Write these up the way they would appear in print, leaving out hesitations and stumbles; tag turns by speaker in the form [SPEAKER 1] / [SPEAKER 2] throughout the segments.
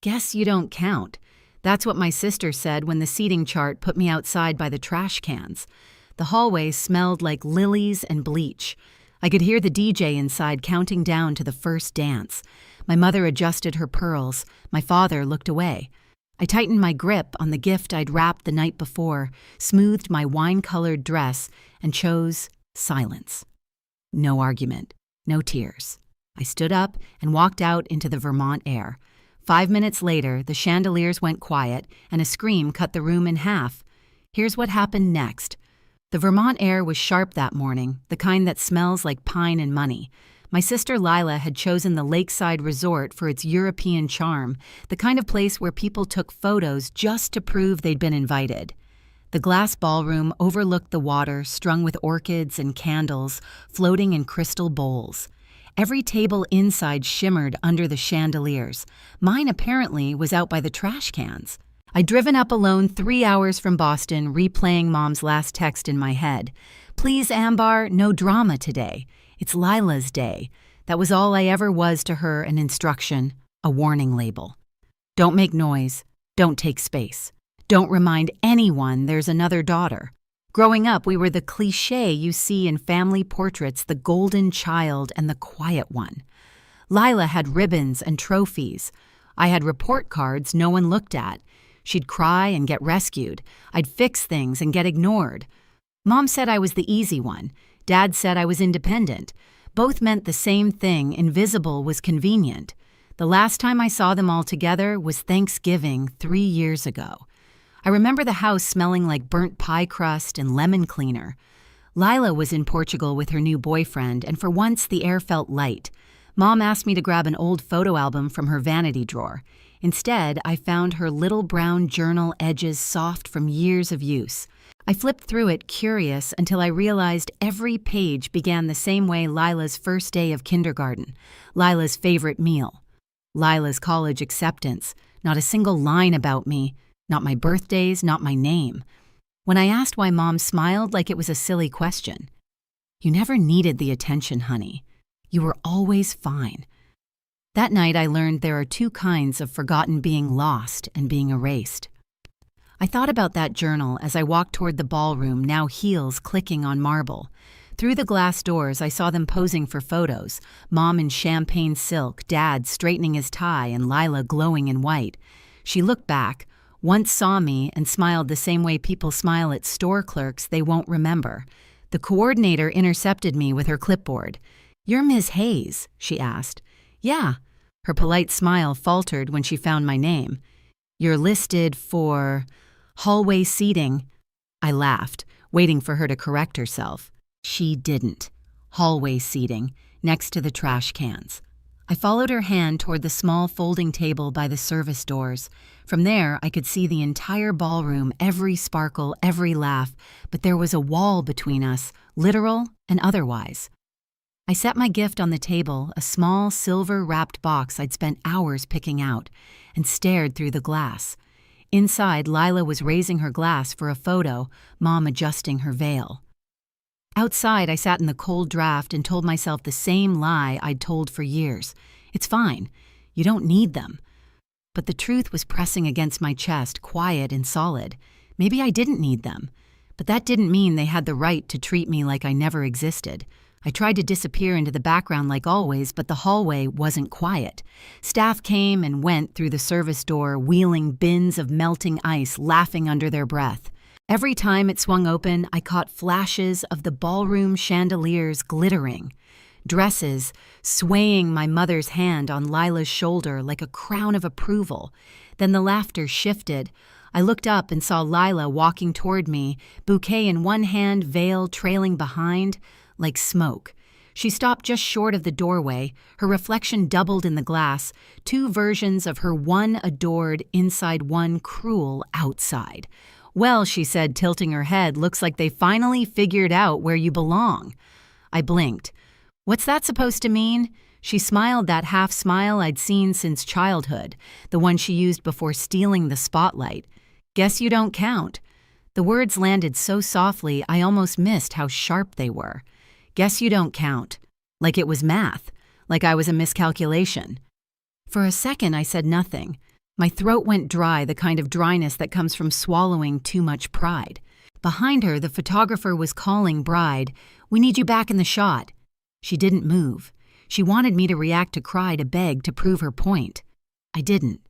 [SPEAKER 1] Guess you don't count. That's what my sister said when the seating chart put me outside by the trash cans. The hallway smelled like lilies and bleach. I could hear the DJ inside counting down to the first dance. My mother adjusted her pearls. My father looked away. I tightened my grip on the gift I'd wrapped the night before, smoothed my wine-colored dress, and chose silence. No argument. No tears. I stood up and walked out into the Vermont air. 5 minutes later, the chandeliers went quiet, and a scream cut the room in half. Here's what happened next. The Vermont air was sharp that morning, the kind that smells like pine and money. My sister Lila had chosen the lakeside resort for its European charm, the kind of place where people took photos just to prove they'd been invited. The glass ballroom overlooked the water, strung with orchids and candles, floating in crystal bowls. Every table inside shimmered under the chandeliers. Mine apparently was out by the trash cans. I'd driven up alone 3 hours from Boston, replaying Mom's last text in my head. Please, Ambar, no drama today. It's Lila's day. That was all I ever was to her, an instruction, a warning label. Don't make noise. Don't take space. Don't remind anyone there's another daughter. Growing up, we were the cliché you see in family portraits, the golden child and the quiet one. Lila had ribbons and trophies. I had report cards no one looked at. She'd cry and get rescued. I'd fix things and get ignored. Mom said I was the easy one. Dad said I was independent. Both meant the same thing. Invisible was convenient. The last time I saw them all together was Thanksgiving 3 years ago. I remember the house smelling like burnt pie crust and lemon cleaner. Lila was in Portugal with her new boyfriend, and for once the air felt light. Mom asked me to grab an old photo album from her vanity drawer. Instead, I found her little brown journal, edges soft from years of use. I flipped through it, curious, until I realized every page began the same way: Lila's first day of kindergarten, Lila's favorite meal, Lila's college acceptance. Not a single line about me, not my birthdays, not my name. When I asked why, Mom smiled like it was a silly question. You never needed the attention, honey. You were always fine. That night I learned there are 2 kinds of forgotten: being lost and being erased. I thought about that journal as I walked toward the ballroom, now heels clicking on marble. Through the glass doors I saw them posing for photos, Mom in champagne silk, Dad straightening his tie, and Lila glowing in white. She looked back, once saw me, and smiled the same way people smile at store clerks they won't remember. The coordinator intercepted me with her clipboard. "You're Ms. Hayes?" she asked. "Yeah." Her polite smile faltered when she found my name. "You're listed for hallway seating." I laughed, waiting for her to correct herself. She didn't. Hallway seating, next to the trash cans. I followed her hand toward the small folding table by the service doors. From there, I could see the entire ballroom, every sparkle, every laugh, but there was a wall between us, literal and otherwise. I set my gift on the table, a small silver-wrapped box I'd spent hours picking out, and stared through the glass. Inside, Lila was raising her glass for a photo, Mom adjusting her veil. Outside, I sat in the cold draft and told myself the same lie I'd told for years. It's fine. You don't need them. But the truth was pressing against my chest, quiet and solid. Maybe I didn't need them. But that didn't mean they had the right to treat me like I never existed. I tried to disappear into the background like always, but the hallway wasn't quiet. Staff came and went through the service door, wheeling bins of melting ice, laughing under their breath. Every time it swung open, I caught flashes of the ballroom chandeliers glittering, dresses swaying, my mother's hand on Lila's shoulder like a crown of approval. Then the laughter shifted. I looked up and saw Lila walking toward me, bouquet in one hand, veil trailing behind, like smoke. She stopped just short of the doorway, her reflection doubled in the glass, 2 versions of her, one adored inside, one cruel outside. "Well," she said, tilting her head, "looks like they finally figured out where you belong." I blinked. "What's that supposed to mean?" She smiled, that half smile I'd seen since childhood, the one she used before stealing the spotlight. "Guess you don't count." The words landed so softly I almost missed how sharp they were. "Guess you don't count." Like it was math, like I was a miscalculation. For a second I said nothing. My throat went dry, the kind of dryness that comes from swallowing too much pride. Behind her, the photographer was calling Bride, "We need you back in the shot." She didn't move. She wanted me to react to cry, to beg, to prove her point. I didn't.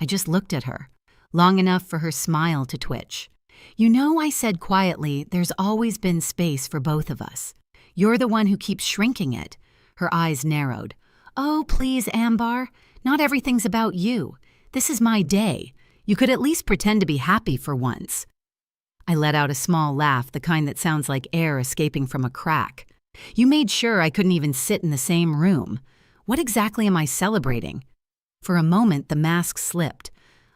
[SPEAKER 1] I just looked at her, long enough for her smile to twitch. "You know," I said quietly, "there's always been space for both of us. You're the one who keeps shrinking it." Her eyes narrowed. "Oh, please, Ambar. Not everything's about you. This is my day. You could at least pretend to be happy for once." I let out a small laugh, the kind that sounds like air escaping from a crack. "You made sure I couldn't even sit in the same room. What exactly am I celebrating?" For a moment, the mask slipped.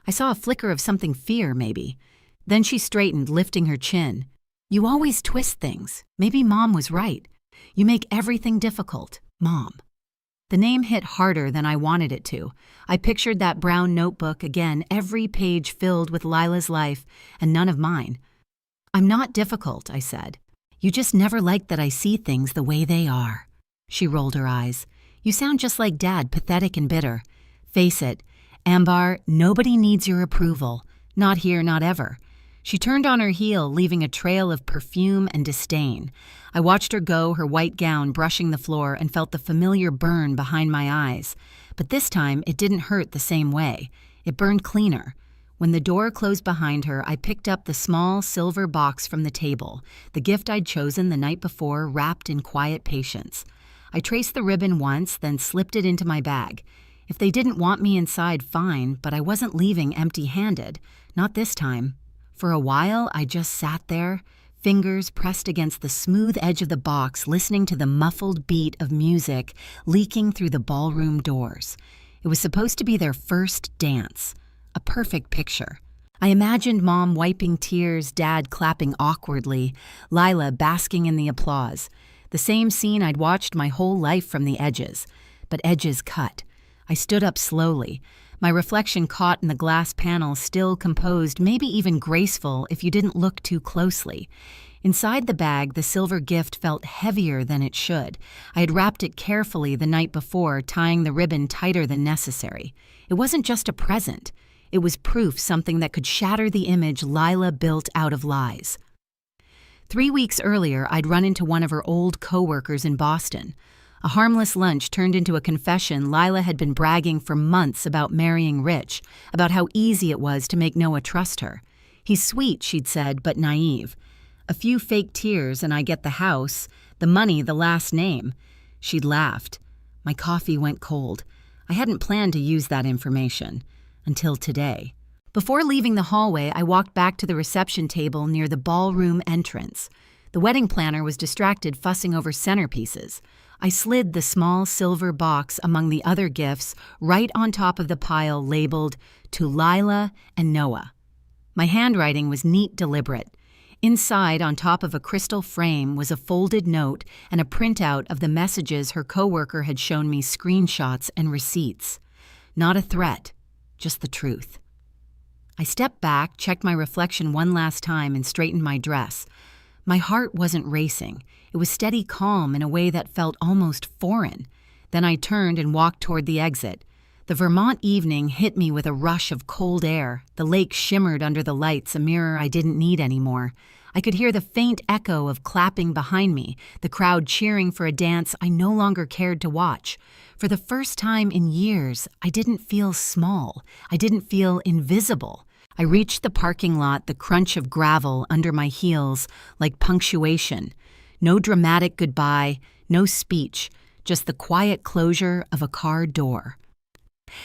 [SPEAKER 1] I saw a flicker of something fear, maybe. Then she straightened, lifting her chin. "You always twist things. Maybe Mom was right. You make everything difficult, Mom." The name hit harder than I wanted it to. I pictured that brown notebook again, every page filled with Lila's life, and none of mine. "I'm not difficult," I said. "You just never like that I see things the way they are." She rolled her eyes. "You sound just like Dad, pathetic and bitter. Face it, Ambar, nobody needs your approval. Not here, not ever." She turned on her heel, leaving a trail of perfume and disdain. I watched her go, her white gown brushing the floor, and felt the familiar burn behind my eyes. But this time, it didn't hurt the same way. It burned cleaner. When the door closed behind her, I picked up the small silver box from the table, the gift I'd chosen the night before, wrapped in quiet patience. I traced the ribbon once, then slipped it into my bag. If they didn't want me inside, fine, but I wasn't leaving empty-handed. Not this time. For a while, I just sat there, fingers pressed against the smooth edge of the box, listening to the muffled beat of music leaking through the ballroom doors. It was supposed to be their first dance. A perfect picture. I imagined Mom wiping tears, Dad clapping awkwardly, Lila basking in the applause. The same scene I'd watched my whole life from the edges. But edges cut. I stood up slowly. My reflection caught in the glass panel, still composed, maybe even graceful if you didn't look too closely. Inside the bag, the silver gift felt heavier than it should. I had wrapped it carefully the night before, tying the ribbon tighter than necessary. It wasn't just a present. It was proof, something that could shatter the image Lila built out of lies. 3 weeks earlier, I'd run into one of her old co-workers in Boston. A harmless lunch turned into a confession Lila had been bragging for months about marrying Rich, about how easy it was to make Noah trust her. "He's sweet," she'd said, "but naive. A few fake tears and I get the house, the money, the last name." She'd laughed. My coffee went cold. I hadn't planned to use that information. Until today. Before leaving the hallway, I walked back to the reception table near the ballroom entrance. The wedding planner was distracted fussing over centerpieces. I slid the small silver box among the other gifts right on top of the pile labeled, "To Lila and Noah." My handwriting was neat, deliberate. Inside, on top of a crystal frame, was a folded note and a printout of the messages her coworker had shown me, screenshots and receipts. Not a threat. Just the truth. I stepped back, checked my reflection one last time, and straightened my dress. My heart wasn't racing. It was steady calm in a way that felt almost foreign. Then I turned and walked toward the exit. The Vermont evening hit me with a rush of cold air. The lake shimmered under the lights, a mirror I didn't need anymore. I could hear the faint echo of clapping behind me, the crowd cheering for a dance I no longer cared to watch. For the first time in years, I didn't feel small. I didn't feel invisible. I reached the parking lot, the crunch of gravel under my heels, like punctuation. No dramatic goodbye, no speech, just the quiet closure of a car door.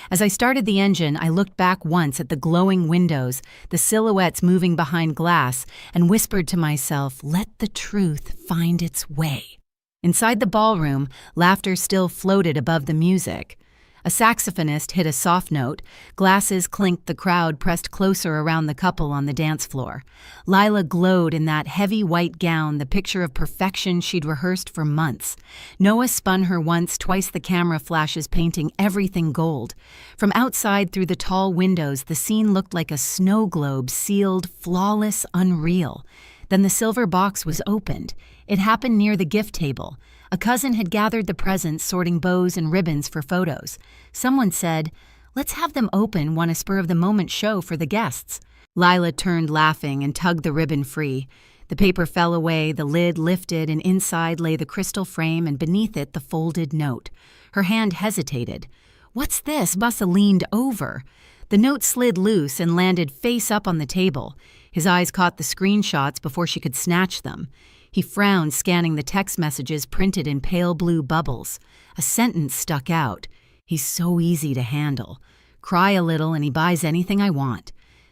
[SPEAKER 1] As I started the engine, I looked back once at the glowing windows, the silhouettes moving behind glass, and whispered to myself, "Let the truth find its way." Inside the ballroom, laughter still floated above the music. A saxophonist hit a soft note. Glasses clinked, the crowd pressed closer around the couple on the dance floor. Lila glowed in that heavy white gown, the picture of perfection she'd rehearsed for months. Noah spun her once, twice the camera flashes painting everything gold. From outside through the tall windows, the scene looked like a snow globe, sealed, flawless, unreal. Then the silver box was opened. It happened near the gift table. A cousin had gathered the presents, sorting bows and ribbons for photos. Someone said, Let's have them open one a spur-of-the-moment show for the guests. Lila turned laughing and tugged the ribbon free. The paper fell away, the lid lifted, and inside lay the crystal frame and beneath it the folded note. Her hand hesitated. "What's this?" Bussa leaned over. The note slid loose and landed face up on the table. His eyes caught the screenshots before she could snatch them. He frowned, scanning the text messages printed in pale blue bubbles. A sentence stuck out. "He's so easy to handle. Cry a little and he buys anything I want."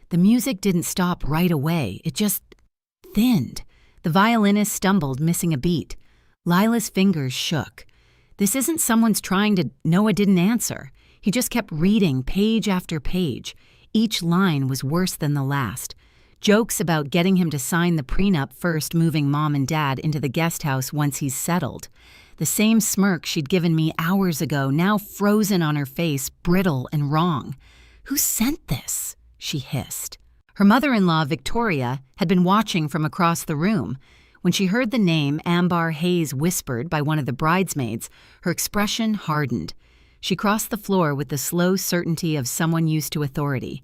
[SPEAKER 1] The music didn't stop right away. It just thinned. The violinist stumbled, missing a beat. Lila's fingers shook. This isn't someone's trying to... Noah didn't answer. He just kept reading page after page. Each line was worse than the last. Jokes about getting him to sign the prenup first, moving Mom and Dad into the guest house once he's settled. The same smirk she'd given me hours ago, now frozen on her face, brittle and wrong. "Who sent this?" she hissed. Her mother-in-law, Victoria, had been watching from across the room. When she heard the name Ambar Hayes whispered by one of the bridesmaids, her expression hardened. She crossed the floor with the slow certainty of someone used to authority.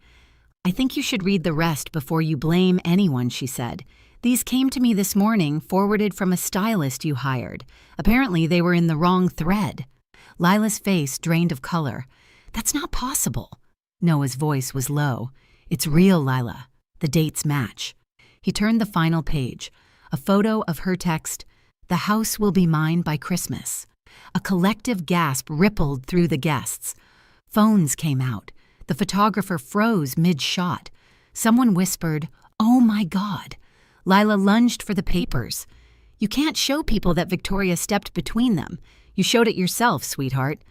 [SPEAKER 1] "I think you should read the rest before you blame anyone," she said. "These came to me this morning, forwarded from a stylist you hired. Apparently they were in the wrong thread." Lila's face drained of color. "That's not possible." Noah's voice was low. "It's real, Lila. The dates match." He turned the final page. A photo of her text, "The house will be mine by Christmas." A collective gasp rippled through the guests. Phones came out. The photographer froze mid-shot. Someone whispered, "Oh my God." Lila lunged for the papers. "You can't show people that Victoria stepped between them. You showed it yourself, sweetheart."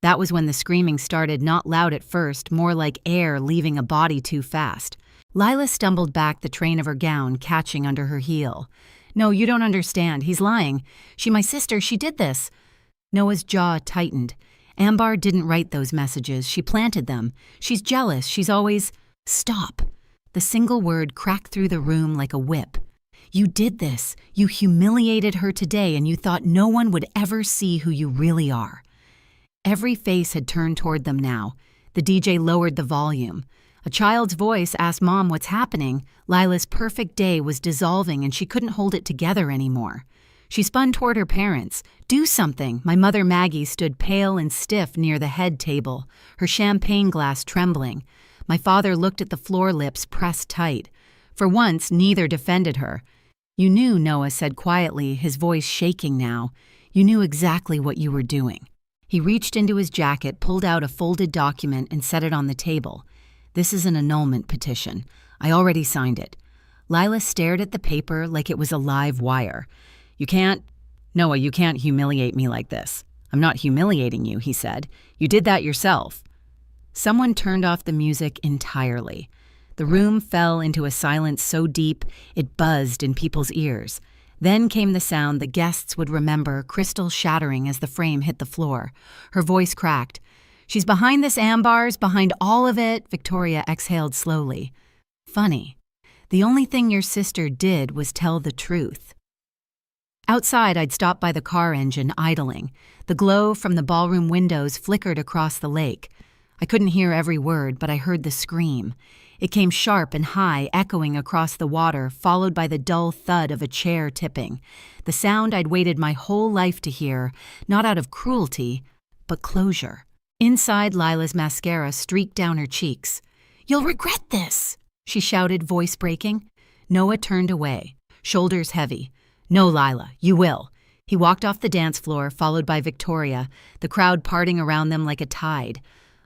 [SPEAKER 1] That was when the screaming started, not loud at first, more like air leaving a body too fast. Lila stumbled back, the train of her gown catching under her heel. "No, you don't understand. He's lying. My sister, she did this." Noah's jaw tightened. "Ambar didn't write those messages. She planted them. She's jealous. She's always..." "Stop." The single word cracked through the room like a whip. "You did this. You humiliated her today, and you thought no one would ever see who you really are." Every face had turned toward them now. The DJ lowered the volume. A child's voice asked Mom what's happening. Lila's perfect day was dissolving and she couldn't hold it together anymore. She spun toward her parents. "Do something." My mother Maggie stood pale and stiff near the head table, her champagne glass trembling. My father looked at the floor, lips pressed tight. For once, neither defended her. "You knew," Noah said quietly, his voice shaking now. "You knew exactly what you were doing." He reached into his jacket, pulled out a folded document, and set it on the table. "This is an annulment petition. I already signed it." Lila stared at the paper like it was a live wire. Noah, you can't humiliate me like this." "I'm not humiliating you," he said. "You did that yourself." Someone turned off the music entirely. The room fell into a silence so deep it buzzed in people's ears. Then came the sound the guests would remember, crystal shattering as the frame hit the floor. Her voice cracked. "She's behind this, Ambar's behind all of it." Victoria exhaled slowly. "Funny. The only thing your sister did was tell the truth." Outside, I'd stopped by the car engine, idling. The glow from the ballroom windows flickered across the lake. I couldn't hear every word, but I heard the scream. It came sharp and high, echoing across the water, followed by the dull thud of a chair tipping. The sound I'd waited my whole life to hear, not out of cruelty, but closure. Inside, Lila's mascara streaked down her cheeks. "You'll regret this," she shouted, voice breaking. Noah turned away, shoulders heavy. "No, Lila, you will." He walked off the dance floor, followed by Victoria, the crowd parting around them like a tide.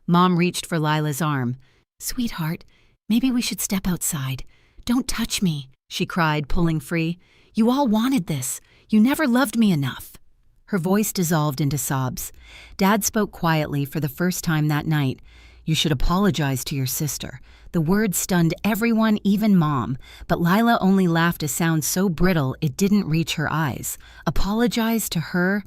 [SPEAKER 1] Mom reached for Lila's arm. "Sweetheart, maybe we should step outside. Don't touch me," she cried, pulling free. "You all wanted this. You never loved me enough." Her voice dissolved into sobs. Dad spoke quietly for the first time that night. "You should apologize to your sister." The word stunned everyone, even Mom, but Lila only laughed a sound so brittle it didn't reach her eyes. "Apologize to her?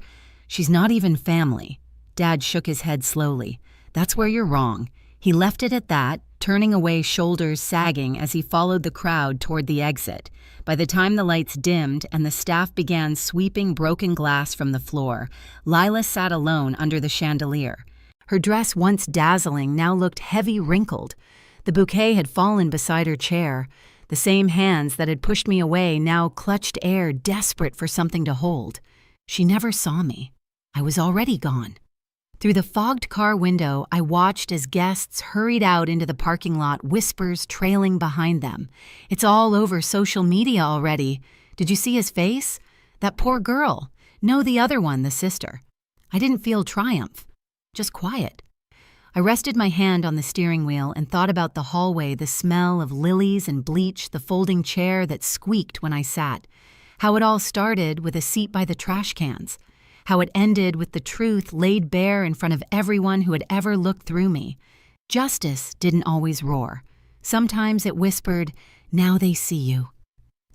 [SPEAKER 1] She's not even family." Dad shook his head slowly. "That's where you're wrong." He left it at that, turning away, shoulders sagging as he followed the crowd toward the exit. By the time the lights dimmed and the staff began sweeping broken glass from the floor, Lila sat alone under the chandelier. Her dress, once dazzling, now looked heavy wrinkled. The bouquet had fallen beside her chair. The same hands that had pushed me away now clutched air, desperate for something to hold. She never saw me. I was already gone. Through the fogged car window, I watched as guests hurried out into the parking lot, whispers trailing behind them. "It's all over social media already. Did you see his face? That poor girl. No, the other one, the sister." I didn't feel triumph, just quiet. I rested my hand on the steering wheel and thought about the hallway, the smell of lilies and bleach, the folding chair that squeaked when I sat. How it all started with a seat by the trash cans. How it ended with the truth laid bare in front of everyone who had ever looked through me. Justice didn't always roar. Sometimes it whispered, "Now they see you."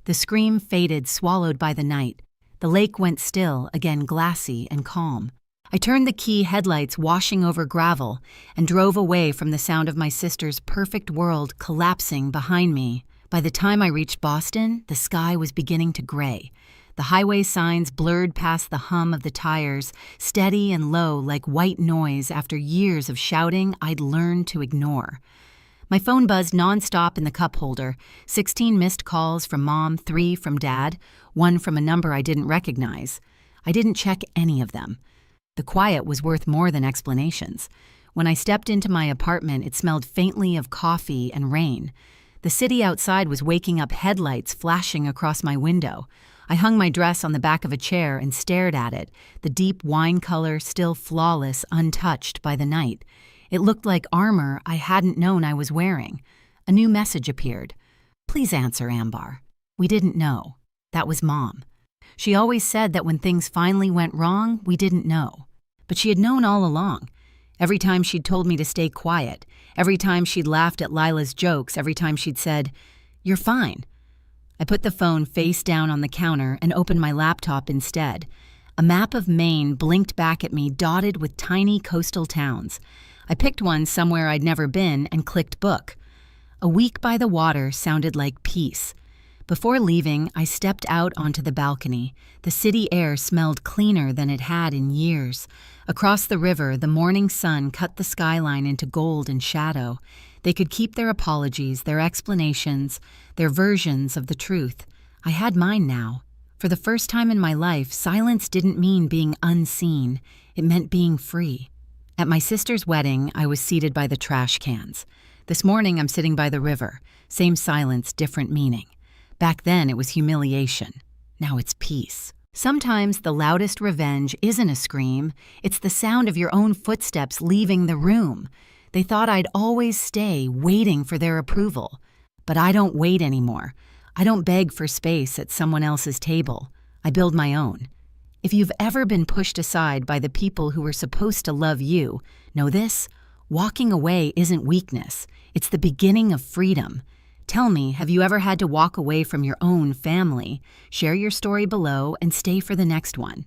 [SPEAKER 1] The scream faded, swallowed by the night. The lake went still, again glassy and calm. I turned the key, headlights washing over gravel, and drove away from the sound of my sister's perfect world collapsing behind me. By the time I reached Boston, the sky was beginning to gray. The highway signs blurred past the hum of the tires, steady and low like white noise after years of shouting I'd learned to ignore. My phone buzzed nonstop in the cup holder, 16 missed calls from Mom, 3 from Dad, 1 from a number I didn't recognize. I didn't check any of them. The quiet was worth more than explanations. When I stepped into my apartment, it smelled faintly of coffee and rain. The city outside was waking up, headlights flashing across my window. I hung my dress on the back of a chair and stared at it, the deep wine color still flawless, untouched by the night. It looked like armor I hadn't known I was wearing. A new message appeared. "Please answer, Ambar." We didn't know. That was Mom. She always said that when things finally went wrong, we didn't know. But she had known all along. Every time she'd told me to stay quiet, every time she'd laughed at Lila's jokes, every time she'd said, "You're fine." I put the phone face down on the counter and opened my laptop instead. A map of Maine blinked back at me, dotted with tiny coastal towns. I picked one somewhere I'd never been and clicked book. A week by the water sounded like peace. Before leaving, I stepped out onto the balcony. The city air smelled cleaner than it had in years. Across the river, the morning sun cut the skyline into gold and shadow. They could keep their apologies, their explanations, their versions of the truth. I had mine now. For the first time in my life, silence didn't mean being unseen. It meant being free. At my sister's wedding, I was seated by the trash cans. This morning, I'm sitting by the river. Same silence, different meaning. Back then, it was humiliation. Now it's peace. Sometimes the loudest revenge isn't a scream. It's the sound of your own footsteps leaving the room. They thought I'd always stay, waiting for their approval. But I don't wait anymore. I don't beg for space at someone else's table. I build my own. If you've ever been pushed aside by the people who were supposed to love you, know this: walking away isn't weakness. It's the beginning of freedom. Tell me, have you ever had to walk away from your own family? Share your story below and stay for the next one.